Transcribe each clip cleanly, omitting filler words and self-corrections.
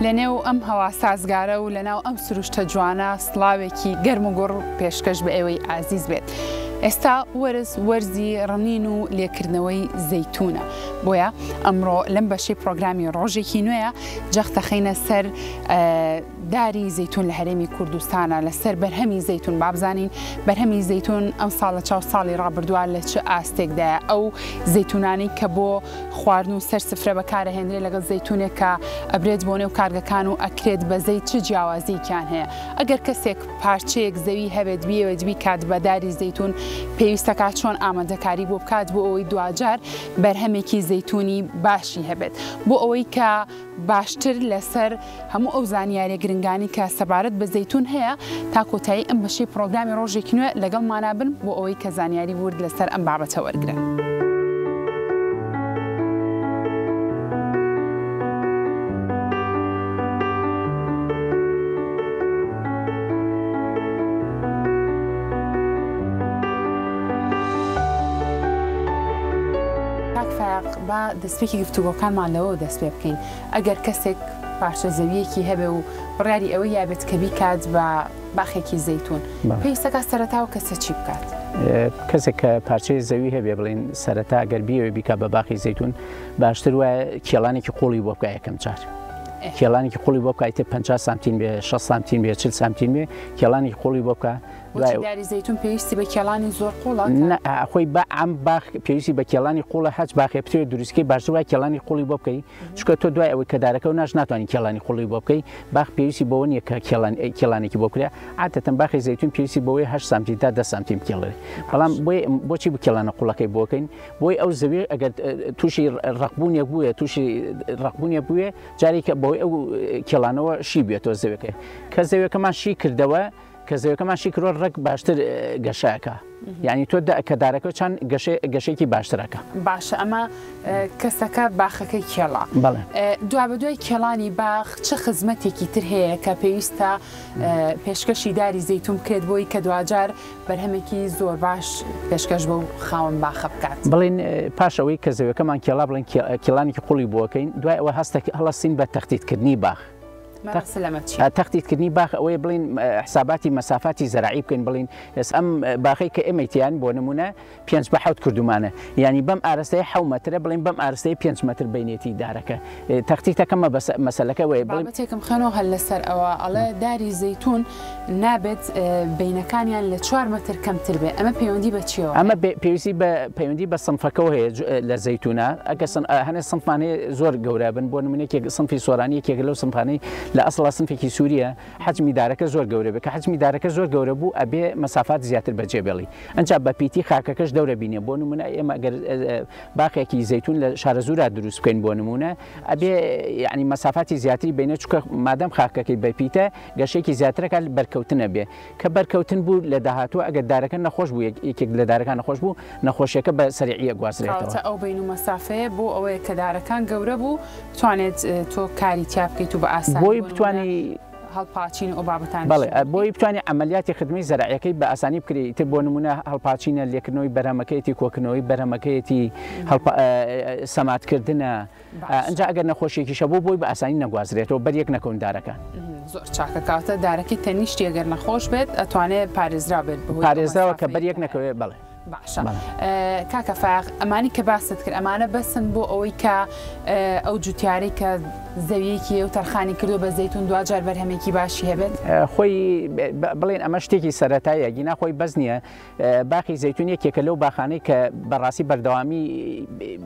لەنێو ئەم هەوا سازگارە و لەناو ئەم سروشتە جوانە سڵاوێکی گەرم و گوڕ پێشکەش بە ئێوەی ئازیز بێت. ئێستا وەرزی ڕنین و لێکردنەوەی زەیتونە. بۆیە ئەمڕۆ لەم بەشەی پرۆگرامی ڕۆژێکی نوێیە جەختەخینە سەر داری زەیتون لە هەرێمی کوردستانە، لەسەر بەرهەمی زەیتون بابزانین بەرهەمی زەیتون ئەم ساڵ لە چاو ساڵی ڕابردووە لە چه ئاستێکدایە. ئەو زەیتونانی کە بۆ خواردن و سەر سفرە بەکارەهێنرێ لەگەڵ زەیتونێک کە ئەبرێت بۆ نێو کارگەکان و ئەکرێت بە زەیت چ جیاوازییان هەیە. ئەگەر کەسێک پارچەیەک زەوی هەبێت بیەوەی کات بە داری زەیتون پێویستەکە چۆن ئامادەکاری بۆ بکات بۆ ئەوەی دوجار بەرهەمێکی زەیتونی باشی هەبێت، بۆ ئەوەی کە باشتر لەسەر هەموو ئەو زانیاریە گرنگانی کە سەبارەت بە زەیتون هەیە تا کۆتایی ئەم بەشەی پرۆگرامی ڕۆژێکی نوێ لەگەڵمانە بن بۆ ئەوەی کە زانیاری ورد لەسەر ئەم بابەتە وەرگرن. با دەستپێکی گفتوگۆکانمان لەوە دەست پێ بکەین. ئەگەر کەسێک پارچە زەویەکی هەبێ و بڕیاری ئەوەی یابێت کە بیکات بە باخێکی زەیتون، پێویستەکە سەرەتا و کەسە چی بکات؟ کەسێک کە پارچەی زەوی هەبێ بڵین سەرەتا ئەگەر بیەوەی بیکات بە باخی زەیتون باشتر وایە کێڵانێکی قوڵی بۆ بکە یەکەم جار. کێڵانێکی قوڵی بۆ بکە ئیتر 50 سانتیم بێ 6 سانتیم بێ 40 سانتیم بێ کێڵانێکی قوڵی بۆ بکە. داری زەیتون پێویستی بە کێڵانی زۆر قوڵە؟ خۆی بە ئەم باخ پێویستی بە کێڵانی قوڵە هەچ باخێ بتوێت دروستکەی باشتر وای کێڵانی قوڵی بۆ بکەی، چونکە تۆ دوای ئەوەی کە دارەکە و ناش ناتوانانی کێڵانی قوڵی بۆ بکەی. باخ پێویستی بەوە نیە کە کێڵانێکی بۆ بکرێ. عادەتەن باخی زەیتون پێویستی بەوەی 8 سانتیم تا 10 سانتیم کێڵێ. بەڵام بۆچی بە کێڵانە قوڵەکەی بۆکەین؟ بۆی ئەو زەوی ئەگەر تووشی ڕقبوونێک بووە تووشی ڕقبوونێک بووێ جارێکە بەوەی ئەو کێڵانەوە شی بێتەوە زەوەکەی. کە زەوەکەمان شی کردەوە کە زەوەکەمان شی کردوە ڕێک باشتر گەشایەکە. یعنی تۆ کە دارەکە چەند گەشەیەکی باشترەکە. باشە ئەمە کەسەکە باخەکەی کێڵا. دوا بە دوای کێڵانی باخ چه خزمەتێکی تر هەیە کە پێویستە پێشکەشی داری زەیتون بکرێت بۆی کە دوجار بەرهەمێکی زۆر باش پێشکەش بە خاوەن باخە بکات؟ بڵین پاشەوەی کە زەوەکەمان کێڵا بڵین کێڵانێکی قوڵی بۆکەین، دوای ئەوە هەڵەستین بە تەختیتکردنی باخ. تەختیتکردنی باخ ئەوەیە بڵین حساباتی مەسافاتی زەراعی بکەین. بڵین ئەم باخی کە ئێمەیتیان بۆ نمونە 5 بە 7 کردومانە، ینی بەم ئارستەیە 7 مەترە بڵین بەم ئارستەیە 5 مەتر بینێتی دارەکە. تەختیتەکەمە مەسەلەکە وەیە. بابەتێکم خەنەوە هەل لەسەر ئەوە ئەڵێ داری زەیتون نابێت بینەکانیان لە 4 مەتر کەمتر بێ. ئەمە پەیوەندی بە چیەوە؟ ئەمە پەیوەندی بە سنفەکەەوە هەیە لە زەیتونە. ئەگە هەنێ سنفانەیە زۆر گەورە بن، بۆ نمونەیەک سنفی سۆرانی یەکێک لەو سنفانەی لە ئەسڵ سنفێکی سووریە حجمی دارەکە زۆر گەورە بێت. کە حجمی دارەکە زۆر گەورە بوو ئەبێ مەسافات زیاتر بەجێبێڵی. ئەنجا بە پیتی خاکەکەش دەورە بینێ. بۆ نمونە ئێمە ئەگەر باخێکی زەیتون لە شارە زوورا دروست بکەین بۆ نمونە ئەبێ یعنی مەسافاتی زیاتری بینێت، چونکە مادەم خاکەکەی بە پیتە گەشەیەکی زیاترەکە بەرکەوتنە بێ. کە بەرکەوتن بوو لە داهاتوە ئەگەر دارەکە نەخۆش بوو یەکێک لە دارەکان نەخۆش بوو نەخۆشیەکە بە سەریعیە گوازرێتەوە. ئەو بین و مەسافەیە بۆ ئەوەیە کە دارەکان گەورە بوو بتوانێت تۆ کاری تیا بکەیت و بە ئاسانی بۆی بتوانی هەڵپاچین و بابەتان. بەڵێ بۆی بتوانێت عملیاتی خدمەی زەراعیەکەی بە ئاسانی بکرێت. تر بۆ نمونە هەڵپاچینە لێکردنەوەی بەرهەمەکەیەتی کۆکردنەوەی بەرهەمەکەیەتی سەماتکردنە. ئەنجا ئەگەر نەخۆشیێکی شەبوو بۆی بە ئاسانی نەگوازرێتەوە بەریەک نەکەون دارەکان. زۆر چاکەکاتە دارەکەی تەنیشتی ئەگەر نەخۆش بێت ئەتوانێت پارێزرا بێت پارێزراوە کە بەریەک نەکەوێت. بڵێ باشە. کاکە فاق ئەمانی کە باست کرد ئەمانە بەسن بۆ ئەوەی کە ئەو جوتیاری کە زەویەکی و تەرخانی کردو بە زەیتون دوجار بەرهەمێکی باشی هەبێت. خۆی بڵێن ئەمە شتێکی سەرەتایە گینا خۆی بەس نییە. باخی زەیتون یەکێکە لەو باخانەی کە بەڕاستی بەردەوامی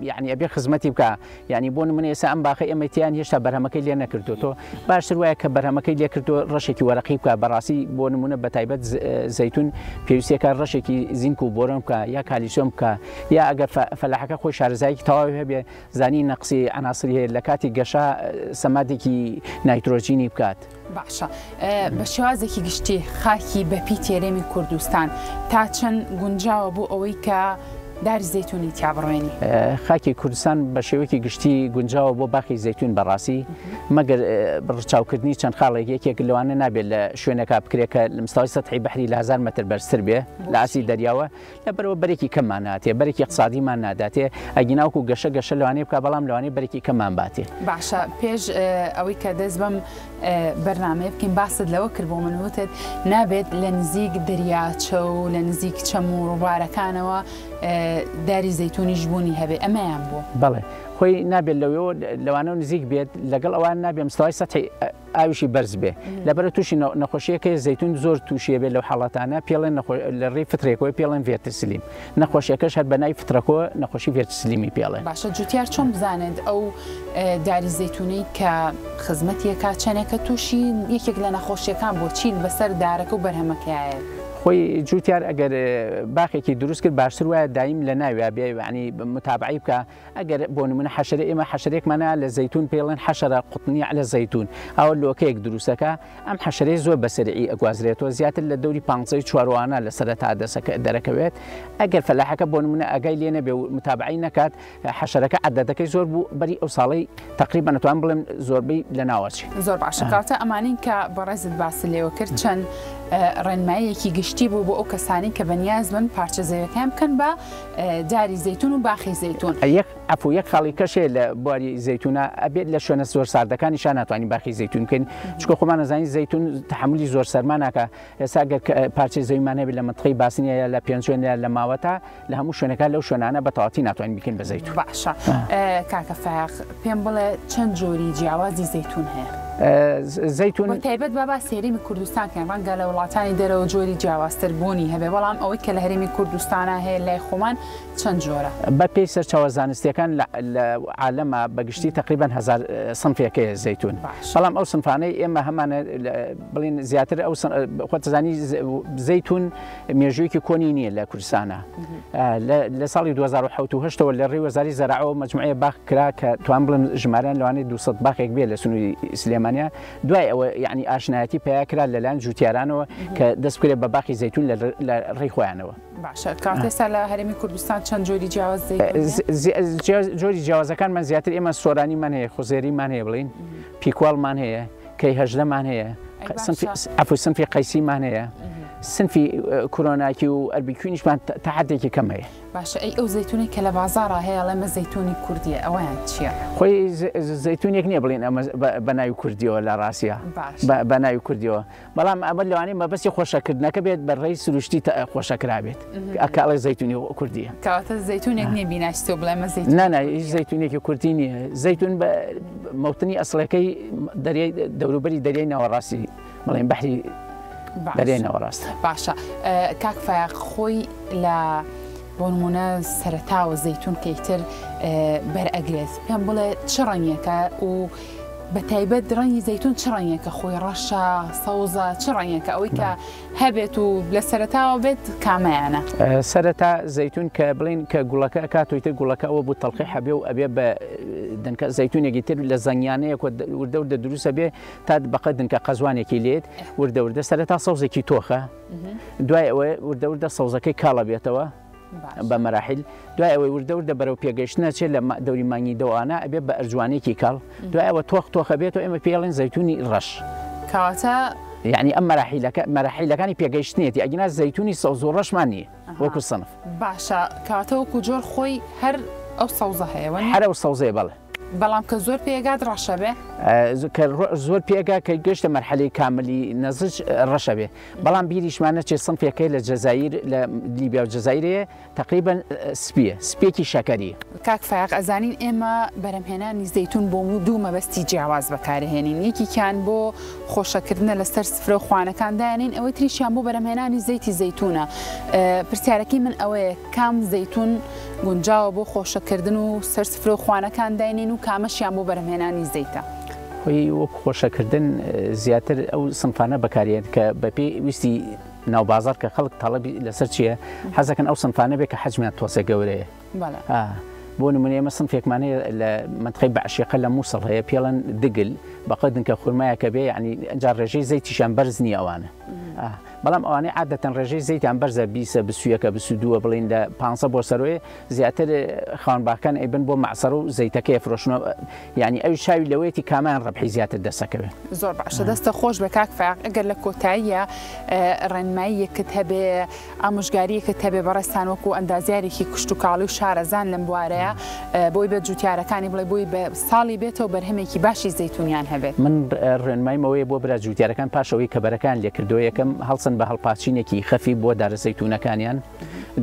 یعنی ئەبێ خزمەتی بکە. یعنی بۆ نمونە ئێستا ئەم باخی ئەمەتیان هێشتا بەرهەمەکەی لێ نەکردوەوە. باشتر وایە کە بەرهەمەکەی لێ کردو ڕەشێکی وەرەقی بکە. بەڕاستی بۆ نمونە بەتایبەت زەیتون پێویستیەکە ڕەشێکی زینک و بۆرۆن بکە یا کالیسیۆم بکە، یا ئەگەر فەلاحەکە خۆی شارەزایەکی تەواوی هەبێ زانی نەقسی عناسری هەیە لە کاتی گەشە سەمادێکی نایترۆژینی بکات. باشە. بە شێوازێکی گشتی خاکی بەپی تێرەمی کوردستان تا چەند گونجاوە بوو ئەوەی کە داری زەیتونی تیا بڕوێنی؟ خاکی کوردستان بە شێوەیەکی گشتی گونجاوە بۆ باخی زەیتون بەڕاستی مەگەر ڕچاوکردنی چەند خاڵێک یەکێک لەوانە نابێت لە شوێنەکە بکرێت کە لە مستەوای سەتحی بەحری لە 1000 متر بەرزتر بێ لە ئاسی دەریاوە لەبەرەوە بەرێکی کەممان ناتێ بەرێکی اقتصادیمان ناداتێ ئەگیناوکو گەشە لەوانەیە بکە بەڵام لەوانەیە بەرێکی کەممان باتێ. باشە پێش ئەوەی کە دەست بەم بەرنامەیە بکەین باست لەوە کرد بۆ من وتت نابێت لە نزیک دەریاچە و لە نزیک چەم و ڕووبارەکانەوە داری زەیتونیش بوونی هەبێ ئەمەیان بوو. بەڵێ خۆی نابێت لەوانە نزیک بێت لەگەڵ ئەوان نابێ مستەوای سەتحی ئاویشی بەرز بێ لەبەرە تووشی نەخۆشیەکە زەیتون زۆر تووشیە بێت لەو حاڵەتانە پێڵێن لە ڕێی فترێکەوەی پێڵێن ڤێرتسلیم نەخۆشیەکەش هەر بەنای فترەکەوە نەخۆشی ڤێرتسلیمی پێڵێن. باشە جوتیار چۆن بزانێت ئەو داری زەیتونەی کە خزمەتیەکە چەنێکە تووشی یەکێک لە نەخۆشیەکان بۆ چین بەسەر دارەکە و بەرهەمەکەیە؟ خۆی جوتیار ئەگەر باخێکی دروست کرد باشتر وایە دایم لە ناوێ بێ ینی متابعی بکە ئەگەر بۆ نمونە حەشەرە ئێمە حەشەرێکمانە لە زەیتون پێڵێن حەشەرە قوتنی على زەیتون ئەوە لۆکەیەک دروستەکە ئەم حەشەرەی زۆر بەسەرعی ئەگوازرێتەوە زیاتر لە دەوری 5 چوارۆوانە لە سەرەتا دەسەکە دەرەکەوێت ئەگەر فەلاحەکە بۆ نمونە ئەگای لێ نەبێ و متابعی نەکات حەشەرەکە عەدەدەکەی زۆر بوو بەری ئەو ساڵەی تقریبا نەتوان بڵێم زۆربەی لە ناوەچی. زۆر باشە کاتە ئەمانین کە بەڕێزت باس لێوە کرد چەند ڕێنماییەکی گشتی بوو بۆ ئەو کەسانی کە بەنیاز بن پارچە زەویەکان بکەن بە داری زەیتون و باخی زەیتون. یەک خاڵی کەشێ لە بواری زەیتونە ئەبێت لە شوێنە زۆر ساردەکانی شان ناتوانین باخی زەیتون بکەین چکە خۆمان نەزانین زەیتون تحملی زۆر سەرمان ناکە ئێستا ئەگەر پارچەی زەویمان هەبێت لە منطقەی باسنیە لە پێنج شوێنە لە ماوەتە لە هەموو شوێنەکە لەو شوێنانە بە تەواوی ناتوانین بکەین بە زەیتون. باشە کاکە فایق پێم بڵێ چەند جۆری جیاوازی زەیتون هەیە؟ زەیتون تایبەت بابا سێریمی کوردستان کە ڕەنگە لە وڵاتانی دەرەوە جۆری جیاوازتر بوونی هەبێ بەڵام ئەوەی کە لە هەرێمی کوردستانە هەیە لای خۆمان چەند جۆرە؟ بە پێی سەرچاوە زانستیەکان لە عالەمە بەگشتی تقریبا 1000 صنفێکەیە زەیتون بەڵام ئەو صنفانەی ئێمە هەمانە بڵین زیاتر ئەو خۆتەزانی زەیتون مێژوویەکی کۆنی نییە لە کوردستانە لە ساڵی 2007ەوە لە ڕێی وەزاری زەراعەوە مەجموعەیە باخ کرا کە توان بڵم ژمارەیان لەوانەیە 200 باخێک بێت لە سنووری سلێمانیا دوای ئەوە یعنی ئاشنایەتی پێیا کرا لەلایەن جوتیارانەوە کە دەست بکرێت بە باخی زەیتون لە ڕێی خۆیانەوە. باشە کاتێستا لە هەرێمی کوردستان چەند جۆری جیاواز جۆری جیاوازەکانمان زیاتر ئێمە سۆرانیمان هەیە خۆزێریمان هەیە بڵین پیکواڵمان هەیە کەی هەژدەمان هەیە سنفی قەیسیمان هەیە سنفی کۆرۆناکی و ئەربیکوینیشمان تا حدێکی کەم هەیە. باشە ئەی ئەو زەیتونی کە لە بازاڕە هەیە ئەمە زەیتونی کوردیە ئەویان چییە؟ خۆی زەیتونێک نییە بڵین ئەمە بە ناوی کوردیەوە لە ڕاستیە بە ناوی کوردیەوە بەڵام ئەمە لەوانەیە مەبەستی خۆشەکردنەکە بێت بە ڕێی سروشتی خۆشەکرا بێت ئەکاڵی زەیتونی کوردیە. کەواتە زەیتونێک نییە بیناشتۆ بڵێمە زەیتون نانە هیچ زەیتونێکی کوردی نییە زەیتون بە مەوتنی ئەسڵەکەی دەریای دەوروبەری دەریای ناوەڕاستی بڵێن بەحری دەریای ناوەڕاست. باشە کاک فایق خۆی لە بۆ نمونە سەرەتاوە زەیتون کەیتر بەرئەگرێت پێم بڵێ چ ڕەنگێکە و بە تایبەت ڕەنگی زەیتون چ ڕەنگێکە خۆی ڕەشە سەوزە چ ڕەنگێکە ئەوەی کە هەبێت و لە سەرەتاوە بێت کامەیانە؟ سەرەتا زەیتون کە بڵین کە گوڵەکە کاتۆیتر گوڵەکە ئەوە بوو تەڵقی هەبێ و ئەبێ بە دنکە زەیتونێکی تر لە زەنگیانەیەک وردەوردە دروستە بێ تا بەقە دنکە قەزوانێکی لێت وردەوردە سەرەتا سەوزێکی تۆخە دوای ئەوە وردەوردە سەوزەکەی کاڵە بێتەوە بە مەراحل دوای ئەوەی وردەوردە بەرەو پێگەشتنە چێت لە دەوری مانگی دەوانە ئەبێ بە ئەرجوانێکی کاڵ دوای ئەوە تۆخە بێتەوە ئێمە پێڵێن زەیتونی ڕەش کەواتە یعنی ئەم مەراحیلەکانی پێگەیشتنێتی ئەگەنا زەیتونی سەوز و ڕەشمان نییە وەکو سنف. باشە کەواتە وەکو جۆر خۆی هەر ئەو سەوزە هەیە هەر ئەو سەوزەیە بەڵێ بەڵام کە زۆر پێگات ڕەشە بێ زۆر پێگا کە گەشتە مەرحەلەی کاملی نەزج ڕەشە بێ بەڵام بیریشمانە چێ سنفێکەکەی لە جەزایر لە لیبیا و جەزایرەیە تقریبان سپێکی شەکەری. کاک فایق ئەزانین ئێمە بەرەمهێنانی زەیتون بۆ دوو مەبەستی جیاواز بەکارهێنین یەکیان بۆ خۆشەکردنە لەسەر سفرە و خوانەکاندایانین ئەوەی تریشیان بۆ بەرەمهێنانی زەیتی زەیتونە. پرسیارەکەی من ئەوەیە کام زەیتون گونجاوە بۆ خۆشەکردن و سەر سفرە و خوانەکانداینین و کامەشیان بۆ بەرهێنانی زەیتە؟ خۆی وەکو خۆشەکردن زیاتر ئەو سنفانە بەکارێن کە بەپێی ویستی ناوبازار کە خەڵک تەڵەبی لەسەر چییە حەزەکەن ئەو سنفانە بێت کە حەجمیان تۆسە گەورەیە. بۆ نمونە ئێمە سنفێکمانەیە لە منطقەی بەعشیقە لە مووسڵ هەیە پێڵەن دگل بەقەدن کە خورمایەکە بێ یعنی ئەنجار ڕێژەی زەیتیشان بەرز نییە ئەوانە بەڵام ئەوانەی عادەتەن ڕێژەی زەیتیان بەرزە 20 21 22 بڵین لە 500 بۆ سەرۆی زیاتر خاوەنباکان ئەیبن بۆ مەعسەر و زەیتەکەی فرۆشنەوە یعنی ئەوی شاوی لەوەیەتی کامان ڕەبحی زیاتر دەسەکەوێت. زۆر باشە دەستە خۆش بە کاک فایق ئەگەر لە کۆتاییە ڕێنماییەکت هەبێ ئامۆژگاریەکت هەبێ بەڕێستان وەکو ئەندازیارێکی کشت و کاڵی و شارەزان لەم بوارەیە بۆی بە جوتیارەکانی بڵێ بۆی بە ساڵی بێتەوە بەرهەمێکی باشی زەیتونیان هەبێت. من ڕێنمایمەوەی بۆ برا جوتیارەکان پاشەوەی کەبەرەکان لێکردەوە یەکەم هەڵسن بە هەڵپاچینێکی خەفی بۆ دارە زەیتونەکانیان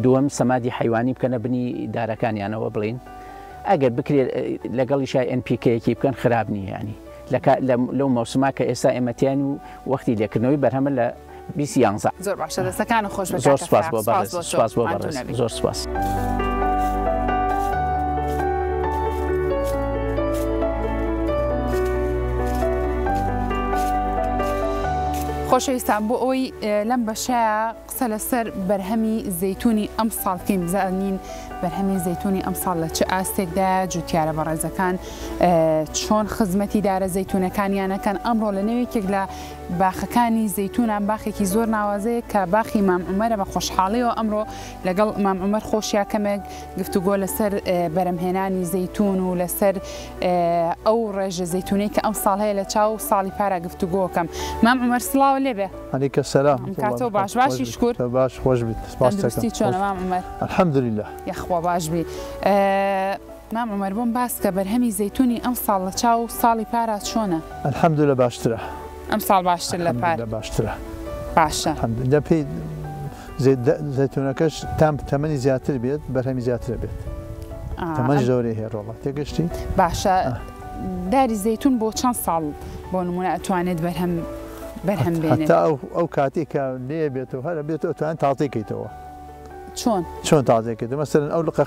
دووەم سەمادی حیوانی بکەنە بنی دارەکانیانەوە بڵین ئەگەر بکرێت لەگەڵی شای NPK-یەکی بکەن خراپ نییە ینی لەو مەوسما کە ئێستا ئێمەتیان و وەختی لێکردنەوەی بەرهەمە لە 2011. زۆر باشە دەستەکان خۆش بە زۆر سپاس بۆ بەڕێز زۆر سپاس. خۆشەویستان بۆ ئەوەی لەم بەشەیە قسە لەسەر بەرهەمی زەیتونی ئەم ساڵ بکەین بزانین بەرهەمی زەیتونی ئەم ساڵ لە چه ئاستێکدا جوتیارە بەڕێزەکان چۆن خزمەتی دارە زەیتونەکانیانەکەن ئەمڕۆ لە نێوێکێک لە باخەکانی زەیتونان باخێکی زۆر ناوازەیە کە باخی مام عومەرە بە خۆشحاڵیەوە ئەمڕۆ لەگەڵ مام عومەر خۆشیاکەمێک گفتوگۆ لەسەر بەرهەمهێنانی زەیتون و لەسەر ئەو ڕێژە زەیتونەی کە ئەم ساڵ هەیە لە چاو ساڵی پارە گفتوگۆکەم. مام عومەر سڵاو لێبێ. عەلەیکە سەلام. کاتۆ باشی شکر. باش خۆش بیت. سپاس دەکەم. چۆنە مام عومەر؟ الحەمدولله. یەخوا باش بی. مام عومەر بۆم باس کە بەرهەمی زەیتونی ئەم ساڵ لە چاو ساڵی پارە چۆنە؟ الحەمدولله باشترە. ئەم ساڵ باشتر لە پار. باشترە. باشە. دەپی زەیتونەکەش تەمەنی زیاتر بێت بەرهەمی زیاتر بێت. تەمەنی زۆری هەیە ڕۆڵە تێگەشتی؟ باشە. داری زەیتون بۆ چەند ساڵ بۆ نمونە ئەتوانێت بەرهەم بێنێت؟ تا ئەو کاتی کە لێ بێتەوە هەرە بێتەوە توانێت تاڵتێکیتەوە. چۆن تازێکێتەوە مەسەرەن ئەو لقە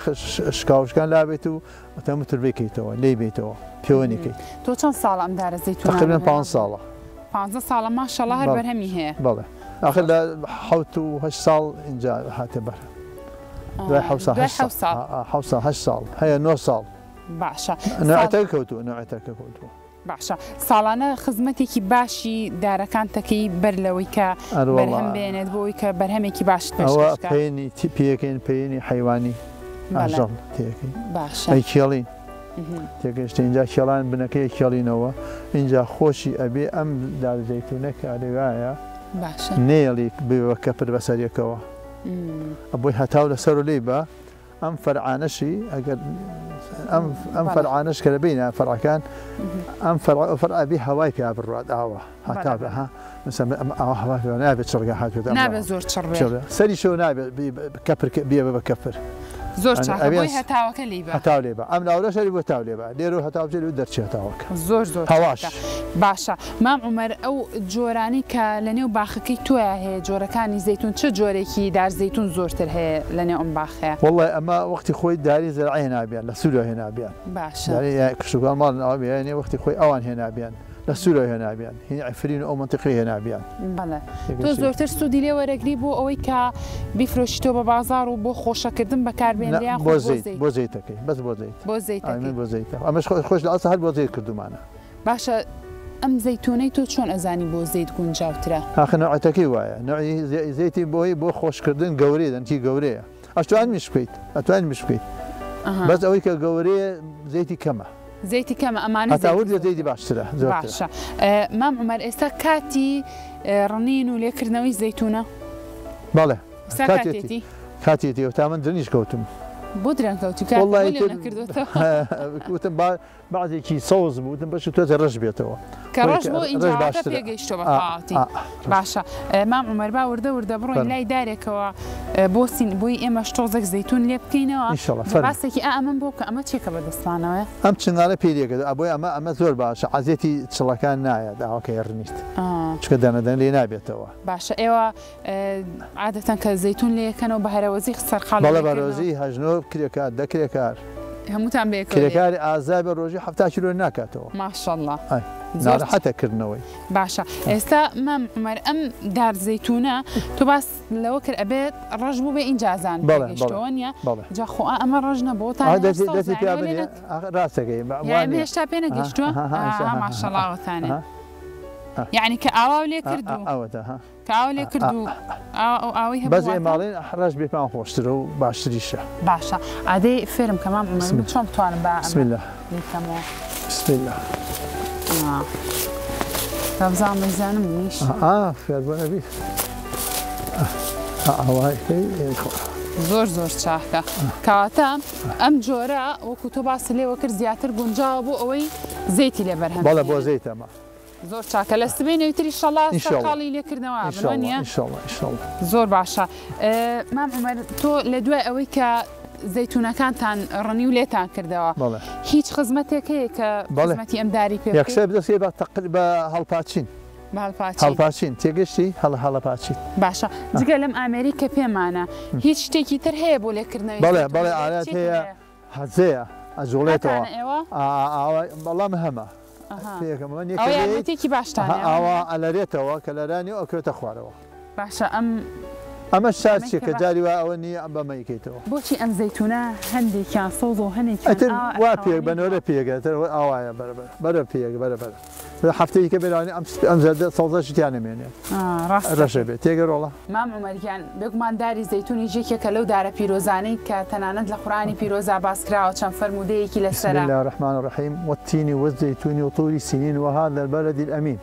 شکاوشکان لابێت و تەمەتر بێکیتەوە لێ بێتەوە پیۆنیکەیت. تۆ چەند ساڵ ئەم دارە زەیتون؟ تقریباً 5 ساڵە. 15 ساڵە ماشەڵڵا هەر بەرهەمی هەیە. بەڵێ. آخر لە 7 و 8 ساڵ اینجا هاتە بەرهەم. دوای 7 ساڵ 8 ساڵ هەیە 9 ساڵ. باشە. نوعەتەکە کەوتووە. باشە. ساڵانە خزمەتێکی باشی دارەکان تەکەی بەر لەوەی کە بەرهەم بێنێت بۆی کە بەرهەمێکی باشت ئەوە پێێنی پێەکەین پێێنی حیوانی ئاژەڵ تێەکەی. باشە. ئەی کێڵین تێگەشتە اینجا کێڵان بنەکەی کێڵینەوە اینجا خۆشی ئەبێ ئەم دارزەیتونە کارێوایە نێڵی بێوە کەپر بەسەرەکەوە ئەبووی هەتاو لەسەر و لێ بە ئەم فەرعانەشی ئەگەر ئەم فەرعانەش کە لەبینە فەرعەکان ئەم فەرعابی هەوای پیا بڕات ئاوە هەتا بەها ئەوە هەوا نابێت چڕگە هاتوێت نابێت زۆر چڕبێ سەری شەو نابێت کەپر بێ بە کەپر زۆر چاکەوەی هەتاوەکە لێبە هەتاو لێبە ئەم لاورە شەری بۆ تاو لێبە لێرە هەتاو جێ و دەرچێ هەتاوەکە زۆر هەواش باشە. مام عومەر ئەو جۆرانی کە لە نێو باخەکەی تۆیە هەیە جۆرەکانی زەیتون چه جۆرێکی دار زەیتون زۆرتر هەیە لە نێو ئەم باخەیە؟ وەڵڵای ئەمە وەختی خۆی داری زەرعی هێنابیان لە سوورە هێنابیان. باشە. کشتوگان ماڵ ئەوە بێنێ وەختی خۆی ئەوان هێنابیان لە سوورە هێنابیان هینی ئەفرین و ئەو منتیقی هێنابیان. بەڵێ. تۆ زۆرتر سوودی لێ وەرەگری بۆ ئەوەی کە بیفرۆشیتەوە بە بازار و بۆ خۆشەکردن بەکاربێنیان بۆ زەیتەکەی بەس بۆ زەیت بۆ زەیت ئەمەش خۆش لە ئەسە هەر بۆ زەیت کردومانە. باشە. ئەم زەیتونەی تۆ چۆن ئەزانی بۆ زەیت گونجاوترە؟ ئاخە نوعەتەکەی وایە نوعی زەیتی بۆی بۆ خۆشکردن گەورەیە دەنکی گەورەیە ئەتوان میش بکەیت ئەتوان میش بکەیت بەس ئەوەی کە گەورەیە زەیتی کەمە. زەیتی کەمە ئەمانە زەیتی باشترە. باشە. مام عومەر ئێستا کاتی ڕنین و لێکردنەوەی زەیتونە؟ بەڵێ کاتێتی و تا من درنیش کەوتم. بۆ درەنکەوتی وتم بعضێکی سەوز بوو وتم بەش توێتە ڕەش بێتەوە کە ڕەش بۆ ئینجا پێگەیشتەوە بەقاڵاتی. باشە. مام عومەر با وردە بڕۆین لای دارێکەوە بۆی ئێمە شتۆزێک زەیتون لێ بکەینەوە باسێکی ئەمن بۆ کە ئەمە چێکە بەدەستمانەوە؟ ئەم چنگالە پێریەکە ئەبۆی ئەمە زۆر باشە عەزیەتی چڵەکان نایە داواکە ڕنیت چکە دەنەدەن لێ نابێتەوە. باشە. ئێوە عادەتەن کە زەیتون لێەکەنەوە بە هەرەوەزی سەرخاڵ بەڵێ بەرۆزی هەژنۆ کرێکار دەکرێکار هەمووتان کرێکاری ئازا بە ڕۆژی 7 کیلۆ ناکاتەوە. ماشەڵڵا ناڕەحەتەکردنەوەی. باشە. ئێستا مام عومەر ئەم دار زەیتونە تۆ باس لەوە کرد ئەبێت ڕەش بوو بێ ئینجازان گەشتەوە نیە جاخۆ ئەمە ڕەش نەبووتان ڕاستەکەی هێشتا پێ نەگەشتووە ماشەڵڵاوەتانێ يعني كأوا لي كردو أوتها كأوا لي كردو أوي هبوا بس مالين حراج بيبان خوشترو باشتريشه باشا عادي فيلم كمان عمر شو بتوان بقى بسم الله بسم الله طب زعما زانم نيش في البنبي هواي زۆر چاکە کاتە ئەم جۆرە وەکو تۆ باسی لێوە کرد زیاتر گونجاوە بۆ ئەوەی زەیتی لێ بەرهەم بەڵێ بۆ زەیتەمە زۆر چاکە لە سبەی نەوتری ئینشەڵا سەرقاڵی لێکردنەوە بنوانە زۆر باشە مام عومەر تۆ لە دوای ئەوەی کە زەیتونەکانتان ڕەنی و لێتان کردەوە هیچ خزمەتێک هەیە کە خزمەتی ئەمداری پێ یەکسەر بدەستێ بە هەڵپاچین هەڵپاچین تێگەشتی هەڵپاچین باشە جگە لەم ئامریکا پێمانە هیچ شتێکی تر هەیە بۆ لێکردنەوەی بەڵێ ئالات هەیە حەزەیە ئەجوڵێتەوە بەڵام هەمە یەکێکی باشتان ئاوا ئەلەرێتەوە کە لەرانی ئەوکرێتە خوارەوە باشە ئەمە شارچێک کە جاری وا ئەوە نییە بەمەیکەیتەوە بۆچی ئەم زەیتونە هەندێکیان سەوز و هەندێک وا پێک بەنۆرە پێگەتەر ئاوایە بەرە پێک بەرەبەر هەفتەی کە بێرانی ئەم زەردە سەوزەشتیان نمێنێت ڕەشە بێت تێگەڕۆڵە مام عومەریان بێگومانداری زەیتونی ژێکێکە لەو دارە پیرۆزانەی کە تەنانەت لە قورئانی پیرۆزا باسکراوە چەند فەرمودەیەکی لەسەرە بسم الله الرحمن الرحیم والتین والزەیتون وطور سینین وهذا البلد الأمين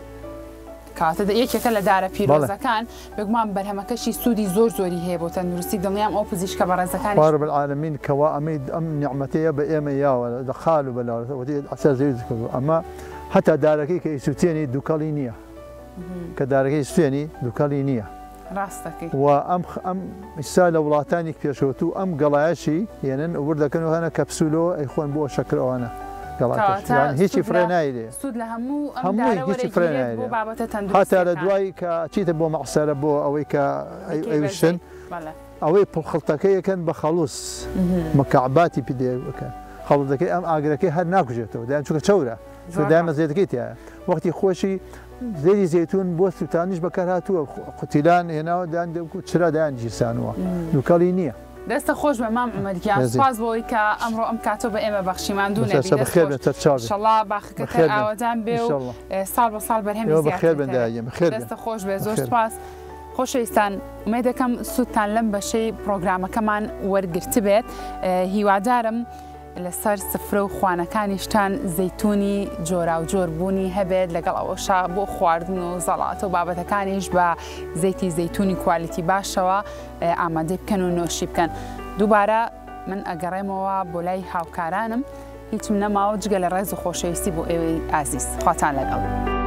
کاتە یەکێکە لە دارە پیرۆزەکان بگومان بەرهەمەکەشی سوودی زۆری هەیە بۆ تەندروستی دڵنیام ئەو پزیشکە بەڕێزەکانی رب العالمین کەوا ئەم نیعمەتەیە بە ئێمە یاوە دەخال و بەلاوەتی ئەسەر زەوی کردو ئەمە هەتا دارەکەی کە ئیسوتێنی دووکەڵی نییە کە دارەکەی سوێنی دووکەڵی نییە ڕاستەکەی و ئەم ئیسا لە وڵاتانی پێشەوتو ئەم گەڵایەشی هێنن وردەکەن و هەنە کەپسولۆ ئەیخۆن بۆ شەکرەوەنە هیچی فرێنایی سود لە هەمووی هیچی فرێنایی هەتا لە دوای کە چیتە بۆ مەقسەرە بۆ ئەوەی کە ئەوشن ئەوەی پڵخڵتەکەیەکەن بە خەڵوس مەکعباتی پێدەکەن خەڵوتەکەی ئەم ئاگرەکەی هەر ناکوژێتەوە دایان چونکە چەورە دایمە زێتەکەی تایە وەختی خۆشی زێری زەیتون بۆ سووتانیش بەکار هاتووە قوتیلان هێناوە دایان چرا دایان گیرسانوە دووکەڵی نییە دەستە خۆش بە مام عومەریان سپاس بۆی کە ئەمڕۆ ئەم کاتۆ بە ئێمە بەخشیماندوو نەبێت باخەکە ئاوادان بێ و ساڵ بە ساڵ بەرهەمی زیاتر دەستە خۆش بێ زۆر سپاس خۆشەویستان ئومێ دەکەم سوودتان لەم بەشەی پرۆگرامەکەمان وەرگرت بێت هیوادارم لەسەر سفرە و خوانەکانیشتان زەیتونی جۆرا و جۆربوونی هەبێت لەگەڵ ئەوەشا بۆ خواردن و زەڵاتە و بابەتەکانیش بە زەیتی زەیتونی کوالیتی باشەوە ئامادەی بکەن و نۆشی بکەن دووبارە من ئەگەڕێمەوە بۆ لای هاوکارانم هیچم نەماوە جگە لە ڕێز و خۆشەویستی بۆ ئێوەی ئازیز خواتان لەگەڵ